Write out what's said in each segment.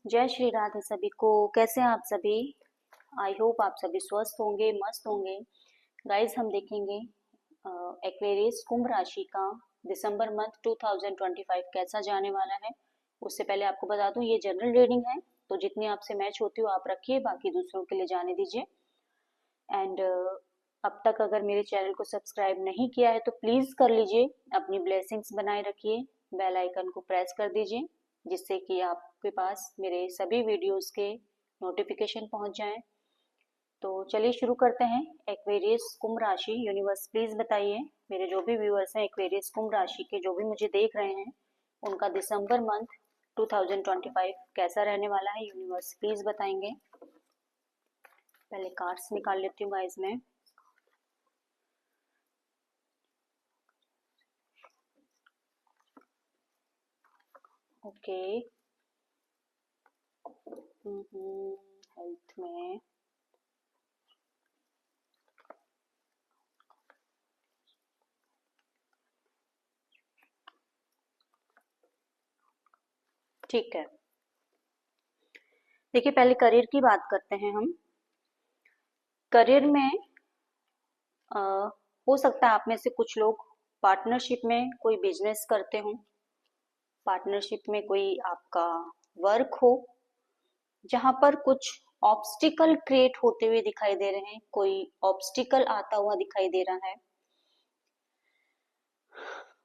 जय श्री राधे सभी को। कैसे हैं आप सभी? आई होप आप सभी स्वस्थ होंगे, मस्त होंगे। गाइस, हम देखेंगे एक्वेरियस कुंभ राशि का दिसंबर मंथ 2025 कैसा जाने वाला है। उससे पहले आपको बता दूं, ये जनरल रीडिंग है, तो जितनी आपसे मैच होती हो आप रखिए, बाकी दूसरों के लिए जाने दीजिए। एंड अब तक अगर मेरे चैनल को सब्सक्राइब नहीं किया है तो प्लीज कर लीजिए, अपनी ब्लेसिंग्स बनाए रखिए, बेल आइकन को प्रेस कर दीजिए, जिससे कि आपके पास मेरे सभी वीडियोस के नोटिफिकेशन पहुंच जाएं। तो चलिए शुरू करते हैं। एक्वेरियस कुंभ राशि, यूनिवर्स प्लीज बताइए, मेरे जो भी व्यूअर्स हैं एक्वेरियस कुंभ राशि के, जो भी मुझे देख रहे हैं, उनका दिसंबर मंथ 2025 कैसा रहने वाला है, यूनिवर्स प्लीज बताएंगे। पहले कार्ड्स निकाल लेती हूँ गाइस मैं। ओके। हेल्थ में ठीक है। देखिए, पहले करियर की बात करते हैं हम। करियर में अ, हो सकता है आप में से कुछ लोग पार्टनरशिप में कोई बिजनेस करते हो, पार्टनरशिप में कोई आपका वर्क हो, जहां पर कुछ ऑब्स्टिकल क्रिएट होते हुए दिखाई दे रहे हैं, कोई ऑब्स्टिकल आता हुआ दिखाई दे रहा है।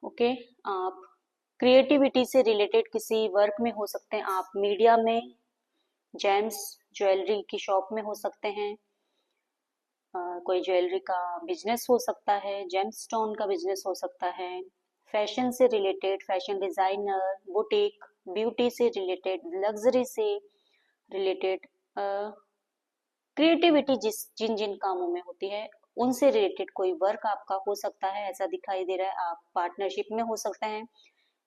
ओके। आप क्रिएटिविटी से रिलेटेड किसी वर्क में हो सकते हैं, आप मीडिया में, जेम्स ज्वेलरी की शॉप में हो सकते हैं, कोई ज्वेलरी का बिजनेस हो सकता है, जेम स्टोन का बिजनेस हो सकता है, फैशन से related, fashion designer, boutique, beauty से रिलेटेड, लग्जरी से रिलेटेड, क्रिएटिविटी जिस जिन जिन कामों में होती है उनसे रिलेटेड कोई वर्क आपका हो सकता है, ऐसा दिखाई दे रहा है। आप पार्टनरशिप में हो सकते हैं,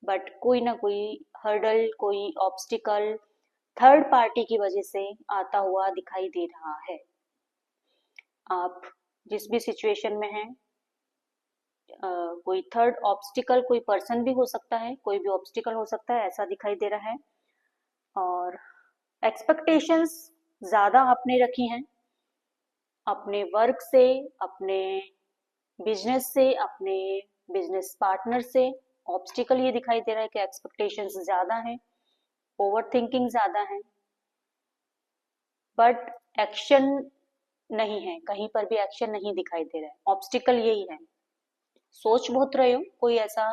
बट कोई ना कोई हर्डल, कोई ऑब्स्टिकल थर्ड पार्टी की वजह से आता हुआ दिखाई दे रहा है। आप जिस भी सिचुएशन में हैं, कोई थर्ड ऑब्स्टिकल, कोई पर्सन भी हो सकता है, कोई भी ऑब्स्टिकल हो सकता है, ऐसा दिखाई दे रहा है। और एक्सपेक्टेशंस ज्यादा आपने रखी हैं अपने वर्क से, अपने बिजनेस से, अपने बिजनेस पार्टनर से। ऑब्स्टिकल ये दिखाई दे रहा है कि एक्सपेक्टेशंस ज्यादा हैं, ओवर थिंकिंग ज्यादा है, बट एक्शन नहीं है, कहीं पर भी एक्शन नहीं दिखाई दे रहा है। ऑब्स्टिकल यही है, सोच बहुत रहे हो, कोई ऐसा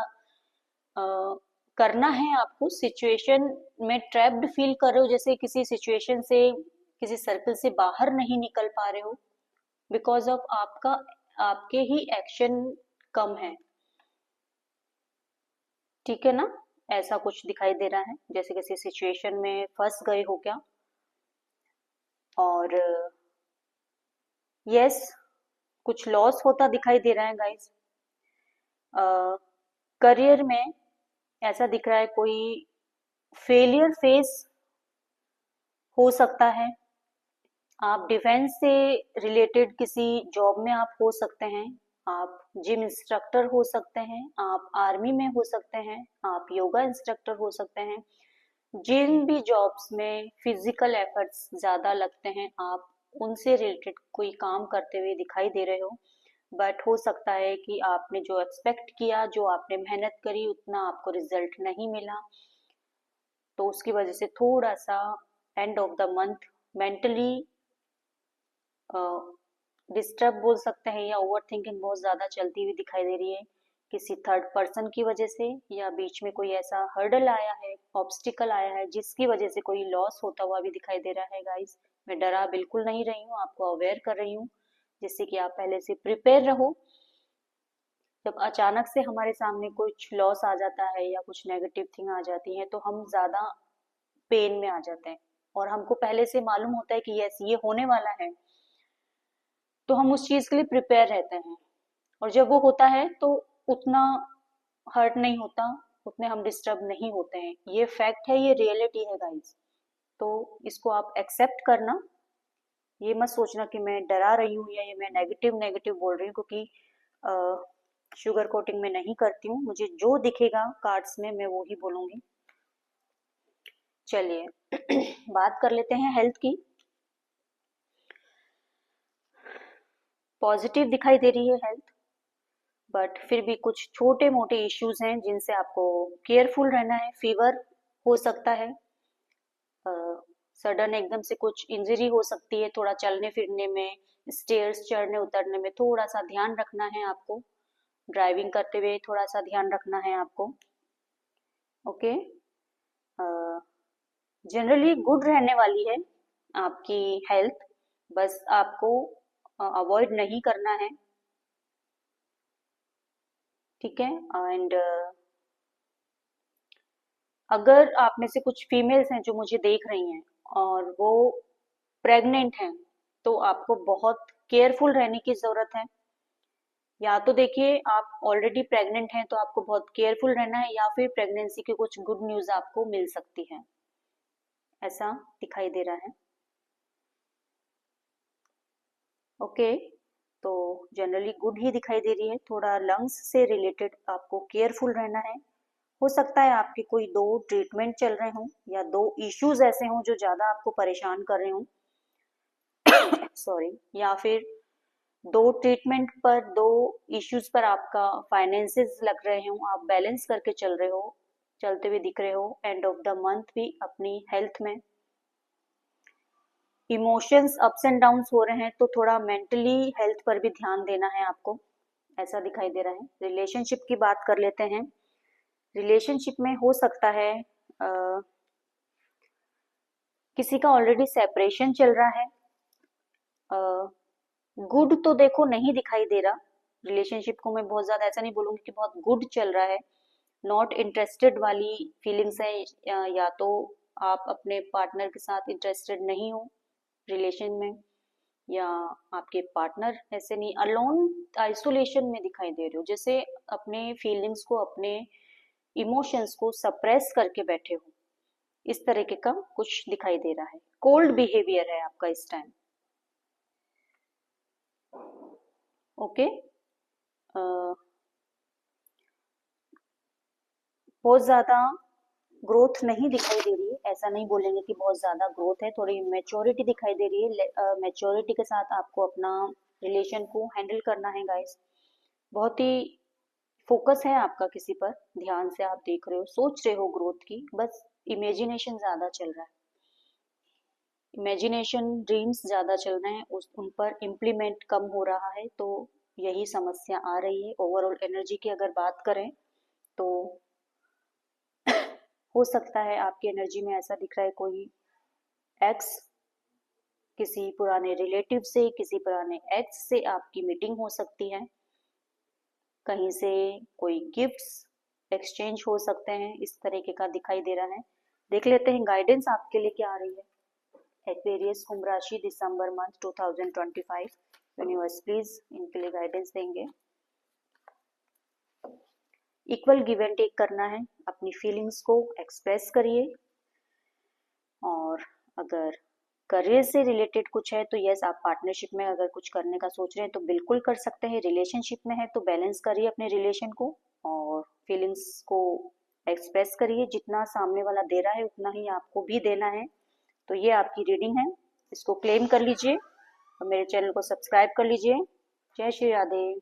करना है आपको, सिचुएशन में ट्रैप्ड फील कर रहे हो, जैसे किसी सिचुएशन से, किसी सर्कल से बाहर नहीं निकल पा रहे हो, बिकॉज ऑफ आपका, आपके ही एक्शन कम है। ठीक है ना? ऐसा कुछ दिखाई दे रहा है, जैसे किसी सिचुएशन में फंस गए हो क्या। और यस, कुछ लॉस होता दिखाई दे रहा है गाइस। करियर में ऐसा दिख रहा है, कोई फेलियर फेस हो सकता है। आप डिफेंस से रिलेटेड किसी जॉब में आप हो सकते हैं, आप जिम इंस्ट्रक्टर हो सकते हैं, आप आर्मी में हो सकते हैं, आप योगा इंस्ट्रक्टर हो सकते हैं। जिन भी जॉब्स में फिजिकल एफर्ट्स ज्यादा लगते हैं, आप उनसे रिलेटेड कोई काम करते हुए दिखाई दे रहे हो। बट हो सकता है कि आपने जो एक्सपेक्ट किया, जो आपने मेहनत करी, उतना आपको रिजल्ट नहीं मिला, तो उसकी वजह से थोड़ा सा end of the month mentally disturb बोल सकते हैं, या ओवर थिंकिंग बहुत ज्यादा चलती हुई दिखाई दे रही है, किसी थर्ड पर्सन की वजह से, या बीच में कोई ऐसा हर्डल आया है, ऑब्स्टिकल आया है, जिसकी वजह से कोई लॉस होता हुआ भी दिखाई दे रहा है गाइस। मैं डरा बिल्कुल नहीं रही हूँ, आपको अवेयर कर रही हूँ, जिससे कि आप पहले से प्रिपेयर रहो। जब अचानक से हमारे सामने कुछ लॉस आ जाता है या कुछ नेगेटिव थिंग आ जाती है, तो हम ज्यादा पेन में आ जाते हैं, और हमको पहले से मालूम होता है कि यस ये होने वाला है, तो हम उस चीज के लिए प्रिपेयर रहते हैं। और जब वो होता है तो उतना हर्ट नहीं होता, उतने हम डिस्टर्ब नहीं होते हैं। ये फैक्ट है, ये रियलिटी है गाइस। तो इसको आप एक्सेप्ट करना, ये मत सोचना कि मैं डरा रही हूँ या ये मैं नेगेटिव नेगेटिव बोल रही हूँ, क्योंकि शुगर कोटिंग में नहीं करती हूँ। मुझे जो दिखेगा कार्ड्स में मैं वो ही बोलूंगी। चलिए बात कर लेते हैं हेल्थ की। पॉजिटिव दिखाई दे रही है हेल्थ, बट फिर भी कुछ छोटे मोटे इश्यूज हैं जिनसे आपको केयरफुल रहना है। फीवर हो सकता है, सडन एकदम से कुछ इंजरी हो सकती है, थोड़ा चलने फिरने में, स्टेयर्स चढ़ने उतरने में थोड़ा सा ध्यान रखना है आपको। ड्राइविंग करते हुए थोड़ा सा ध्यान रखना है आपको। ओके, जनरली गुड रहने वाली है आपकी हेल्थ, बस आपको अवॉइड नहीं करना है, ठीक है। एंड अगर आप में से कुछ फीमेल्स हैं जो मुझे देख रही हैं और वो प्रेग्नेंट हैं, तो आपको बहुत केयरफुल रहने की जरूरत है। या तो देखिए आप ऑलरेडी प्रेग्नेंट हैं तो आपको बहुत केयरफुल रहना है, या फिर प्रेगनेंसी की कुछ गुड न्यूज आपको मिल सकती है, ऐसा दिखाई दे रहा है। ओके, तो जनरली गुड ही दिखाई दे रही है। थोड़ा लंग्स से रिलेटेड आपको केयरफुल रहना है। हो सकता है आपके कोई दो ट्रीटमेंट चल रहे हों, या दो इश्यूज ऐसे हों जो ज्यादा आपको परेशान कर रहे हों, सॉरी, या फिर दो ट्रीटमेंट पर, दो इश्यूज पर आपका फाइनेंसेस लग रहे हो, आप बैलेंस करके चल रहे हो, चलते हुए दिख रहे हो एंड ऑफ द मंथ भी अपनी हेल्थ में। इमोशंस अप्स एंड डाउन्स हो रहे हैं, तो थोड़ा मेंटली हेल्थ पर भी ध्यान देना है आपको, ऐसा दिखाई दे रहा है। रिलेशनशिप की बात कर लेते हैं। रिलेशनशिप में हो सकता है किसी का ऑलरेडी सेपरेशन चल रहा है। गुड तो देखो नहीं दिखाई दे रहा, रिलेशनशिप को मैं बहुत ज्यादा ऐसा नहीं बोलूंगी कि बहुत गुड चल रहा है। नॉट इंटरेस्टेड वाली फीलिंग्स है, या तो आप अपने पार्टनर के साथ इंटरेस्टेड नहीं हो रिलेशन में, या आपके पार्टनर ऐसे नहीं, अलोन आइसोलेशन में दिखाई दे रहे हो, जैसे अपने फीलिंग्स को, अपने इमोशंस को सप्रेस करके बैठे हो, इस तरीके का कुछ दिखाई दे रहा है। कोल्ड बिहेवियर है आपका इस टाइम। ओके, बहुत ज्यादा ग्रोथ नहीं दिखाई दे रही है, ऐसा नहीं बोलेंगे कि बहुत ज्यादा ग्रोथ है, थोड़ी मेच्योरिटी दिखाई दे रही है। मेच्योरिटी के साथ आपको अपना रिलेशन को हैंडल करना है गाइस। बहुत ही फोकस है आपका किसी पर, ध्यान से आप देख रहे हो, सोच रहे हो ग्रोथ की, बस इमेजिनेशन ज्यादा चल रहा है। इमेजिनेशन ड्रीम्स ज्यादा चल रहे हैं, उन पर इम्प्लीमेंट कम हो रहा है, तो यही समस्या आ रही है। ओवरऑल एनर्जी की अगर बात करें तो हो सकता है आपकी एनर्जी में ऐसा दिख रहा है कोई एक्स, किसी पुराने रिलेटिव से, किसी पुराने एक्स से आपकी मीटिंग हो सकती है, कहीं से कोई गिफ्ट्स एक्सचेंज हो सकते हैं, इस तरीके का दिखाई दे रहा है। देख लेते हैं गाइडेंस आपके लिए क्या आ रही है। एक्वेरियस कुंभ राशि दिसंबर मंथ 2025, यूनिवर्स प्लीज इनके लिए गाइडेंस देंगे। इक्वल गिव एंड टेक करना है, अपनी फीलिंग्स को एक्सप्रेस करिए। और अगर करियर से रिलेटेड कुछ है तो यस, आप पार्टनरशिप में अगर कुछ करने का सोच रहे हैं तो बिल्कुल कर सकते हैं। रिलेशनशिप में है तो बैलेंस करिए अपने रिलेशन को, और फीलिंग्स को एक्सप्रेस करिए। जितना सामने वाला दे रहा है उतना ही आपको भी देना है। तो ये आपकी रीडिंग है, इसको क्लेम कर लीजिए और मेरे चैनल को सब्सक्राइब कर लीजिए। जय श्री राधे।